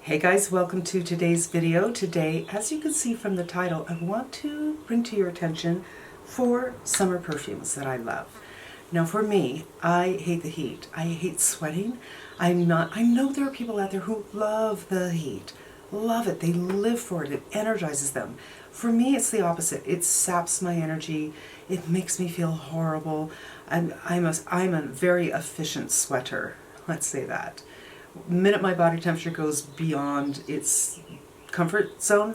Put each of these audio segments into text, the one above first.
Hey guys, welcome to today's video. Today, as you can see from the title, I want to bring to your attention 4 summer perfumes that I love. Now for me, I hate the heat. I hate sweating. I know there are people out there who love the heat. Love it. They live for it. It energizes them. For me, it's the opposite. It saps my energy. It makes me feel horrible. I'm a very efficient sweater. Let's say that. The minute my body temperature goes beyond its comfort zone,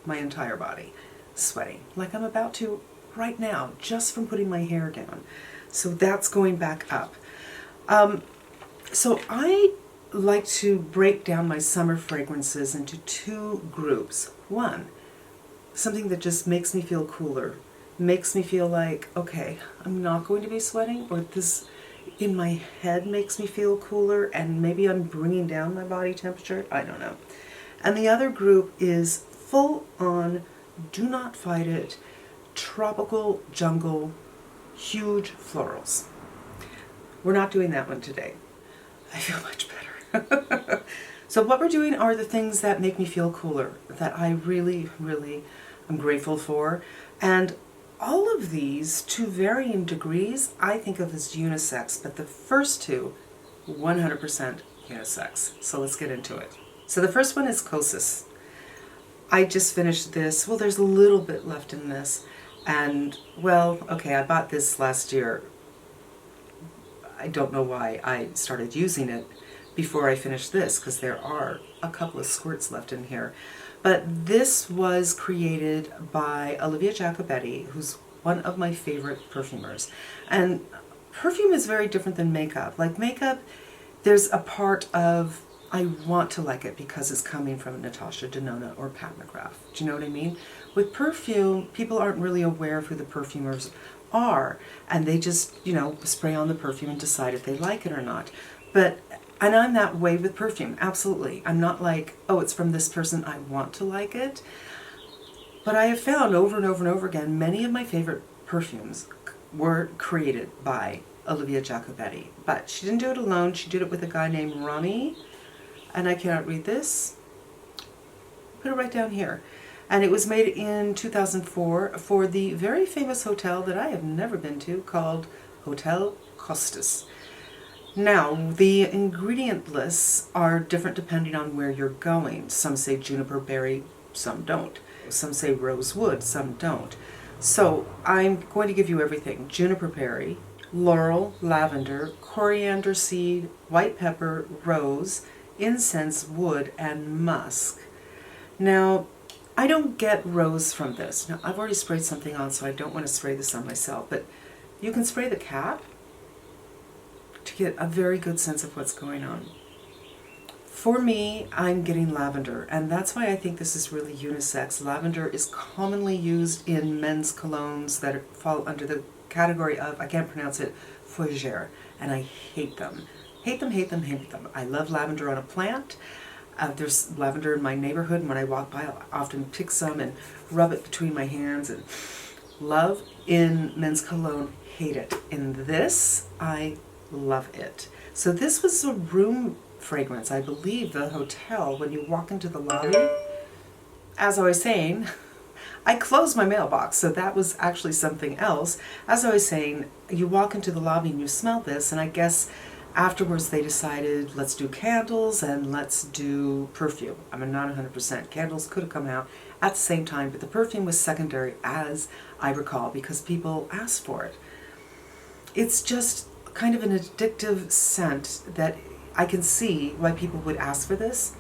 my entire body is sweating, like I'm about to right now, just from putting my hair down. So that's going back up. So I like to break down my summer fragrances into 2 groups. One, something that just makes me feel cooler, makes me feel like, okay, I'm not going to be sweating, or this in my head makes me feel cooler, and maybe I'm bringing down my body temperature. I don't know. And the other group is full on, do not fight it, tropical jungle, huge florals. We're not doing that one today. I feel much better. So what we're doing are the things that make me feel cooler, that I really, really am grateful for. And all of these, to varying degrees, I think of as unisex, but the first 2, 100% unisex. So let's get into it. So the first one is COSSIS. I just finished this. Well, there's a little bit left in this. And, well, okay, I bought this last year. I don't know why I started using it before I finished this, because there are a couple of squirts left in here. But this was created by Olivia Jacobetti, who's one of my favorite perfumers. And perfume is very different than makeup. Like makeup, there's a part of, I want to like it because it's coming from Natasha Denona or Pat McGrath. Do you know what I mean? With perfume, people aren't really aware of who the perfumers are. And they just, spray on the perfume and decide if they like it or not. And I'm that way with perfume, absolutely. I'm not like, oh, it's from this person, I want to like it. But I have found over and over and over again, many of my favorite perfumes were created by Olivia Jacobetti. But she didn't do it alone, she did it with a guy named Rami, and I cannot read this. Put it right down here. And it was made in 2004 for the very famous hotel that I have never been to, called Hotel COSSIS. Now, the ingredient lists are different depending on where you're going. Some say juniper berry, some don't. Some say rosewood, some don't. So I'm going to give you everything. Juniper berry, laurel, lavender, coriander seed, white pepper, rose, incense, wood, and musk. Now, I don't get rose from this. Now, I've already sprayed something on, so I don't want to spray this on myself, but you can spray the cap to get a very good sense of what's going on. For me, I'm getting lavender, and that's why I think this is really unisex. Lavender is commonly used in men's colognes that fall under the category of, I can't pronounce it, fougere, and I hate them. Hate them, hate them, hate them. I love lavender on a plant. There's lavender in my neighborhood, and when I walk by, I'll often pick some and rub it between my hands. And love in men's cologne, hate it. In this, I love it. So this was a room fragrance, I believe, the hotel, when you walk into the lobby. As I was saying, I closed my mailbox, so that was actually something else. As I was saying, you walk into the lobby and you smell this, and I guess afterwards they decided, let's do candles and let's do perfume. I'm not 100%. Candles could have come out at the same time, but the perfume was secondary, as I recall, because people asked for it. It's just kind of an addictive scent that I can see why people would ask for this.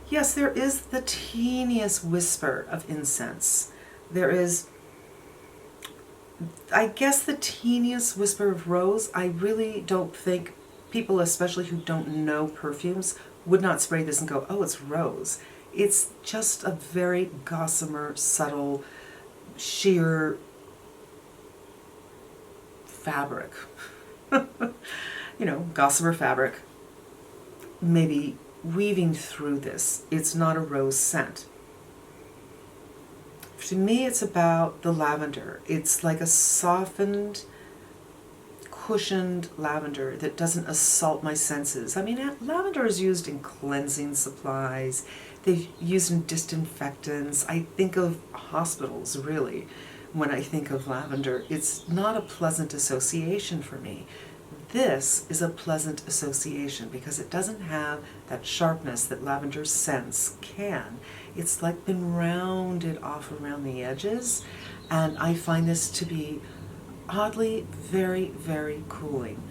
Yes, there is the teeniest whisper of incense. There is, I guess, the teeniest whisper of rose. I really don't think people, especially who don't know perfumes, would not spray this and go, oh, it's rose. It's just a very gossamer, subtle, sheer fabric. Gossamer fabric, maybe weaving through this. It's not a rose scent. To me, it's about the lavender. It's like a softened, cushioned lavender that doesn't assault my senses. I mean, lavender is used in cleansing supplies. They've used in disinfectants. I think of hospitals, really, when I think of lavender. It's not a pleasant association for me. This is a pleasant association because it doesn't have that sharpness that lavender scents can. It's like been rounded off around the edges, and I find this to be oddly very, very cooling.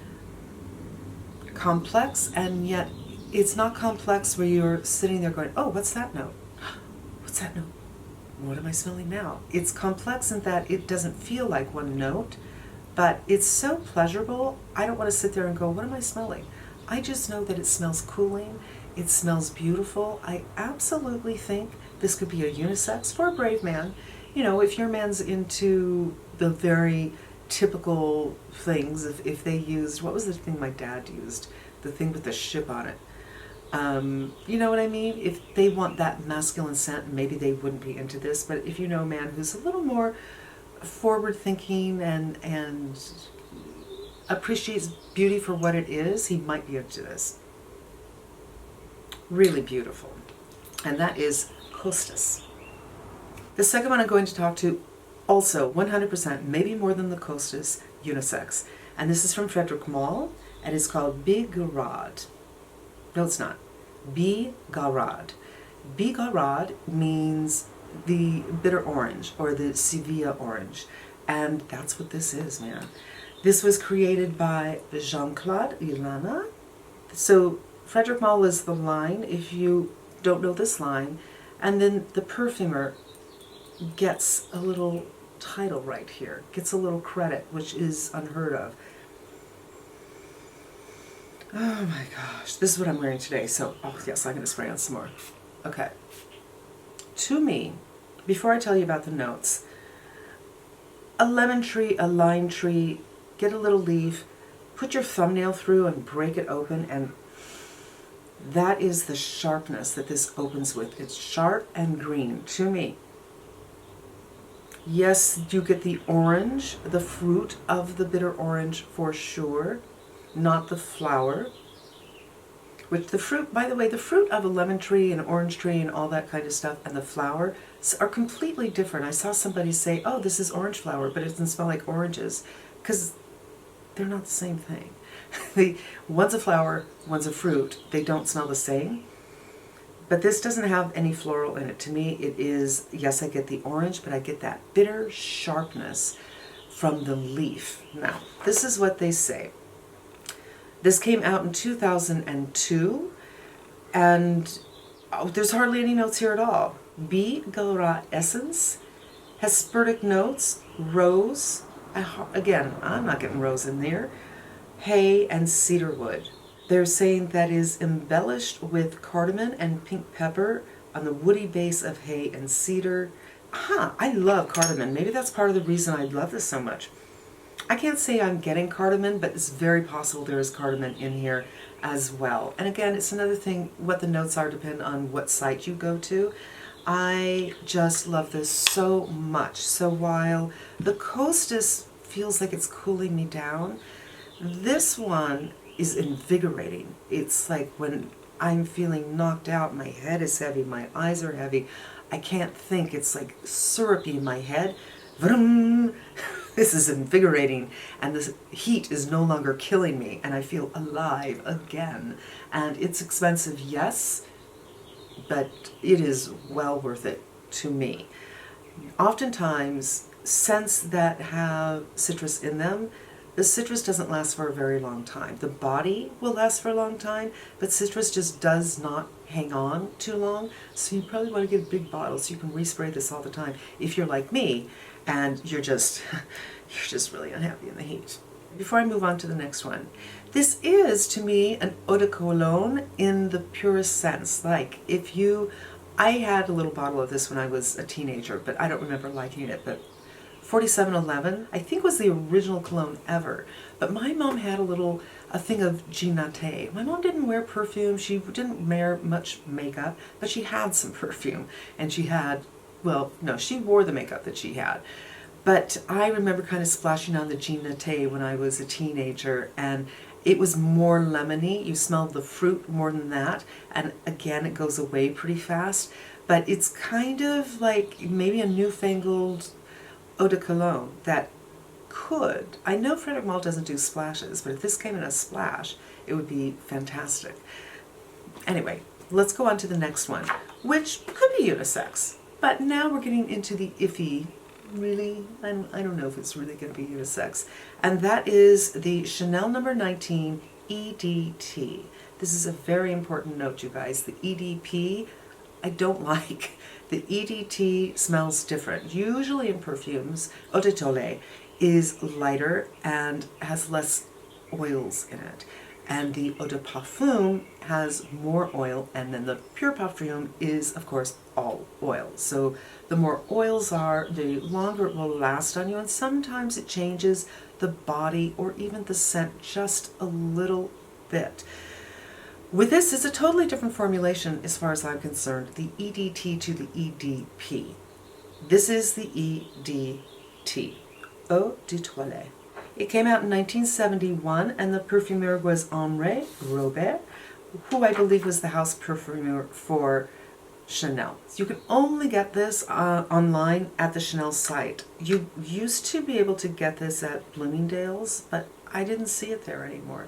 Complex, and yet it's not complex where you're sitting there going, oh, what's that note? What's that note? What am I smelling now? It's complex in that it doesn't feel like one note, but it's so pleasurable. I don't want to sit there and go, what am I smelling? I just know that it smells cooling. It smells beautiful. I absolutely think this could be a unisex for a brave man. You know, if your man's into the very typical things, if they used, what was the thing my dad used? The thing with the ship on it. You know what I mean? If they want that masculine scent, maybe they wouldn't be into this, but if you know a man who's a little more forward thinking and appreciates beauty for what it is, he might be into this. Really beautiful. And that is COSSIS. The second one I'm going to talk to, also 100%, maybe more than the COSSIS, unisex. And this is from Frederic Malle, and it's called Invigorate. No, it's not. Invigorate. Invigorate means the bitter orange or the Sevilla orange. And that's what this is, man. This was created by Jean-Claude Ilana. So Frederic Malle is the line, if you don't know this line. And then the perfumer gets a little title right here, gets a little credit, which is unheard of. Oh my gosh, this is what I'm wearing today. So, oh yes, I'm going to spray on some more. Okay. To me, before I tell you about the notes, a lemon tree, a lime tree, get a little leaf, put your thumbnail through and break it open, and that is the sharpness that this opens with. It's sharp and green to me. Yes, you get the orange, the fruit of the bitter orange for sure, not the flower. Which the fruit, by the way, the fruit of a lemon tree and an orange tree and all that kind of stuff and the flower are completely different. I saw somebody say, oh, this is orange flower, but it doesn't smell like oranges, because they're not the same thing. One's a flower, one's a fruit. They don't smell the same. But this doesn't have any floral in it. To me, it is, yes, I get the orange, but I get that bitter sharpness from the leaf. Now, this is what they say. This came out in 2002, and there's hardly any notes here at all. Invigorate essence, hespertic notes, rose, again, I'm not getting rose in there, hay, and cedarwood. They're saying that is embellished with cardamom and pink pepper on the woody base of hay and cedar. I love cardamom. Maybe that's part of the reason I love this so much. I can't say I'm getting cardamom, but it's very possible there is cardamom in here as well. And again, it's another thing, what the notes are depend on what site you go to. I just love this so much. So while the COSSIS feels like it's cooling me down, this one is invigorating. It's like when I'm feeling knocked out, my head is heavy, my eyes are heavy, I can't think, it's like syrupy in my head. Vroom! This is invigorating, and this heat is no longer killing me, and I feel alive again. And it's expensive, yes, but it is well worth it to me. Oftentimes, scents that have citrus in them, the citrus doesn't last for a very long time. The body will last for a long time, but citrus just does not hang on too long. So you probably want to get a big bottle so you can respray this all the time if you're like me and you're just really unhappy in the heat. Before I move on to the next one, this is to me an eau de cologne in the purest sense. Like I had a little bottle of this when I was a teenager, but I don't remember liking it, but 4711, I think, was the original cologne ever. But my mom had a thing of Ginate. My mom didn't wear perfume. She didn't wear much makeup, but she had some perfume. And she had, well, no, she wore the makeup that she had. But I remember kind of splashing on the Jean Naté when I was a teenager, and it was more lemony. You smelled the fruit more than that, and again, it goes away pretty fast. But it's kind of like maybe a newfangled eau de cologne that could. I know Frederic Malle doesn't do splashes, but if this came in a splash, it would be fantastic. Anyway, let's go on to the next one, which could be unisex. But now we're getting into the iffy, really, I don't know if it's really going to be unisex. And that is the Chanel number 19 EDT. This is a very important note, you guys. The EDP, I don't like. The EDT smells different. Usually in perfumes, eau de toilette is lighter and has less oils in it. And the eau de parfum has more oil, and then the pure perfume is, of course, all oil. So the more oils are, the longer it will last on you, and sometimes it changes the body or even the scent just a little bit. With this, it's a totally different formulation as far as I'm concerned, the EDT to the EDP. This is the EDT, Eau de Toilette. It came out in 1971, and the perfumeur was Henri Robert, who I believe was the house perfumeur for Chanel. You can only get this online at the Chanel site. You used to be able to get this at Bloomingdale's, but I didn't see it there anymore.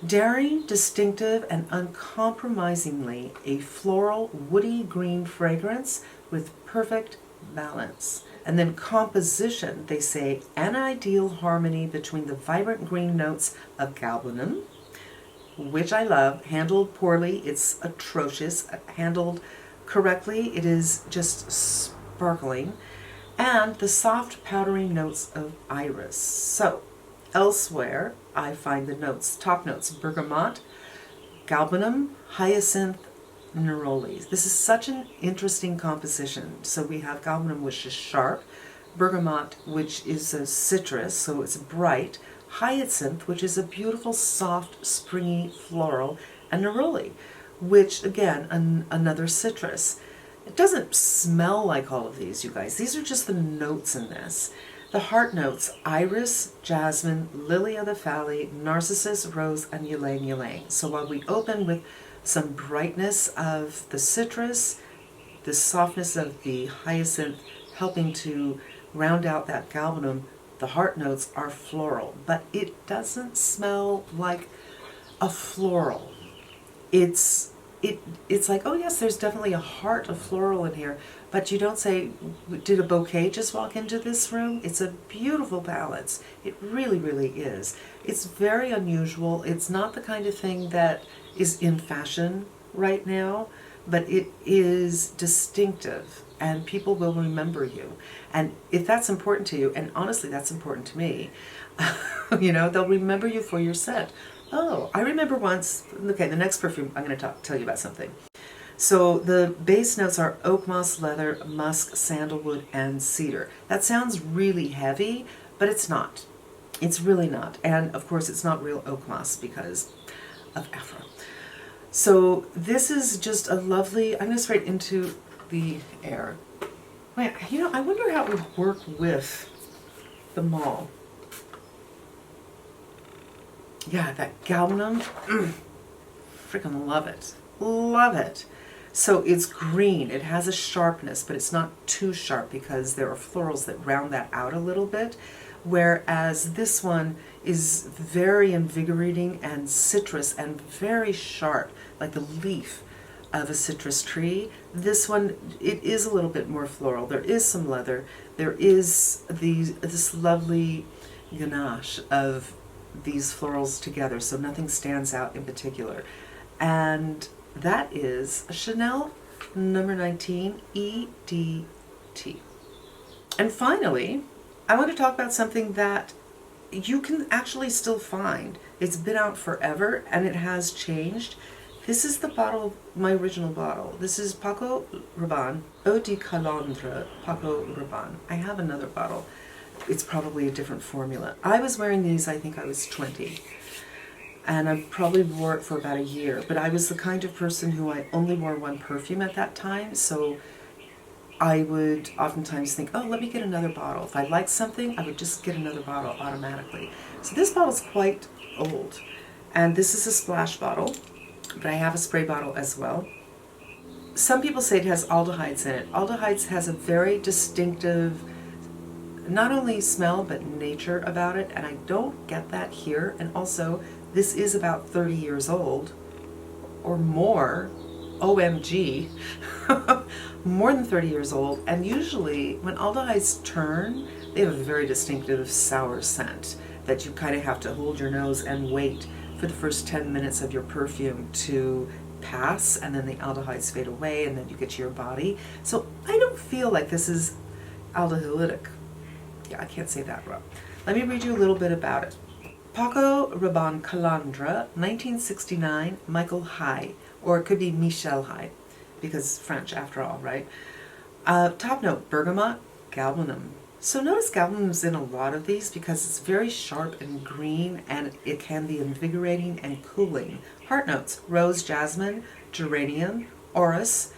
Daring, distinctive, and uncompromisingly a floral, woody green fragrance with perfect balance. And then composition, they say, an ideal harmony between the vibrant green notes of galbanum, which I love. Handled poorly, it's atrocious. Handled correctly, it is just sparkling. And the soft, powdery notes of iris. So, elsewhere, I find the notes, top notes, bergamot, galbanum, hyacinth, neroli. This is such an interesting composition. So we have galbanum, which is sharp, bergamot, which is a citrus, so it's bright, hyacinth, which is a beautiful, soft, springy floral, and neroli, which, again, another citrus. It doesn't smell like all of these, you guys. These are just the notes in this. The heart notes, iris, jasmine, lily of the valley, narcissus, rose, and ylang ylang. So while we open with some brightness of the citrus, the softness of the hyacinth helping to round out that galbanum, the heart notes are floral, but it doesn't smell like a floral. It's like, oh yes, there's definitely a heart of floral in here, but you don't say, did a bouquet just walk into this room? It's a beautiful balance. It really, really is. It's very unusual. It's not the kind of thing that is in fashion right now, but it is distinctive and people will remember you. And if that's important to you, and honestly that's important to me, you know, they'll remember you for your scent. Oh, I remember once, okay, the next perfume, I'm going to tell you about something. So the base notes are oak moss, leather, musk, sandalwood, and cedar. That sounds really heavy, but it's not. It's really not. And of course it's not real oak moss because of Afro. So this is just a lovely, I'm going to spray it into the air. Wait, you know, I wonder how it would work with the Malle. Yeah, that galbanum, freaking love it. Love it. So it's green, it has a sharpness, but it's not too sharp because there are florals that round that out a little bit, whereas this one is very invigorating and citrus and very sharp, like the leaf of a citrus tree. This one, it is a little bit more floral. There is some leather. There is this lovely ganache of these florals together, so nothing stands out in particular. And that is a Chanel number 19 EDT. And finally, I want to talk about something that you can actually still find. It's been out forever and it has changed. This is the bottle, my original bottle. This is Paco Rabanne Eau de Calandre, Paco Rabanne. I have another bottle. It's probably a different formula. I was wearing these, I think I was 20. And I probably wore it for about a year. But I was the kind of person who I only wore one perfume at that time. So I would oftentimes think, oh, let me get another bottle. If I like something, I would just get another bottle automatically. So this bottle's quite old. And this is a splash bottle, but I have a spray bottle as well. Some people say it has aldehydes in it. Aldehydes has a very distinctive, not only smell, but nature about it, and I don't get that here. And also, this is about 30 years old, or more, OMG, more than 30 years old, and usually when aldehydes turn, they have a very distinctive sour scent that you kind of have to hold your nose and wait for the first 10 minutes of your perfume to pass, and then the aldehydes fade away, and then you get to your body. So I don't feel like this is aldehydic. Yeah, I can't say that wrong. Let me read you a little bit about it. Paco Rabanne Calandra, 1969, Michael High, or it could be Michel High, because French after all, right? Top note, bergamot, galbanum. So notice galbanum's in a lot of these because it's very sharp and green, and it can be invigorating and cooling. Heart notes, rose, jasmine, geranium, orris.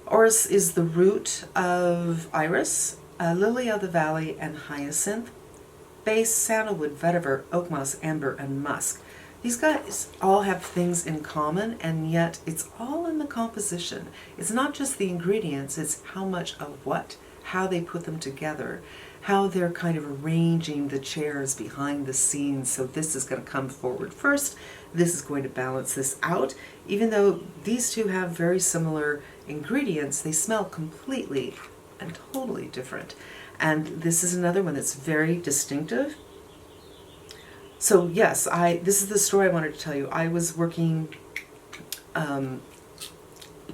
Orris is the root of iris, lily of the valley, and hyacinth. Base, sandalwood, vetiver, oak moss, amber, and musk. These guys all have things in common, and yet it's all in the composition. It's not just the ingredients, it's how much of what, how they put them together, how they're kind of arranging the chairs behind the scenes. So this is going to come forward first, this is going to balance this out. Even though these two have very similar ingredients, they smell completely and totally different. And this is another one that's very distinctive. So yes, this is the story I wanted to tell you. I was working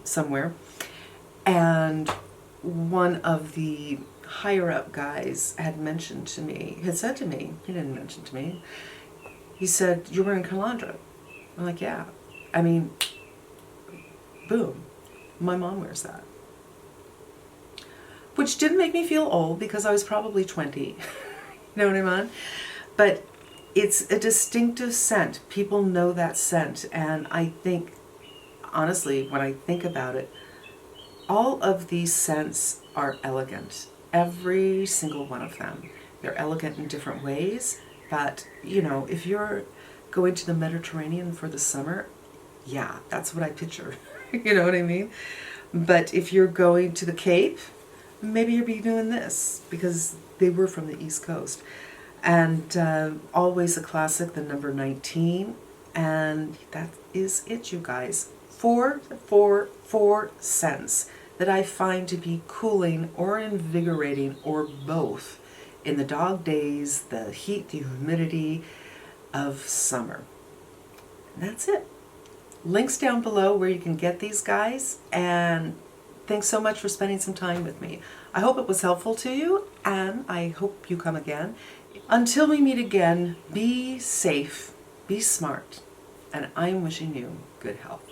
somewhere, and one of the higher up guys had said to me, he didn't mention to me, he said, "You're wearing Calandra." I'm like, yeah. I mean, boom, my mom wears that. Which didn't make me feel old because I was probably 20. You know what I mean? But it's a distinctive scent. People know that scent. And I think, honestly, when I think about it, all of these scents are elegant. Every single one of them. They're elegant in different ways. But, you know, if you're going to the Mediterranean for the summer, yeah, that's what I picture. You know what I mean? But if you're going to the Cape, maybe you'll be doing this, because they were from the East Coast. And always a classic, the number 19. And that is it, you guys. Four scents that I find to be cooling or invigorating or both in the dog days, the heat, the humidity of summer. And that's it. Links down below where you can get these guys, and thanks so much for spending some time with me. I hope it was helpful to you, and I hope you come again. Until we meet again, be safe, be smart, and I'm wishing you good health.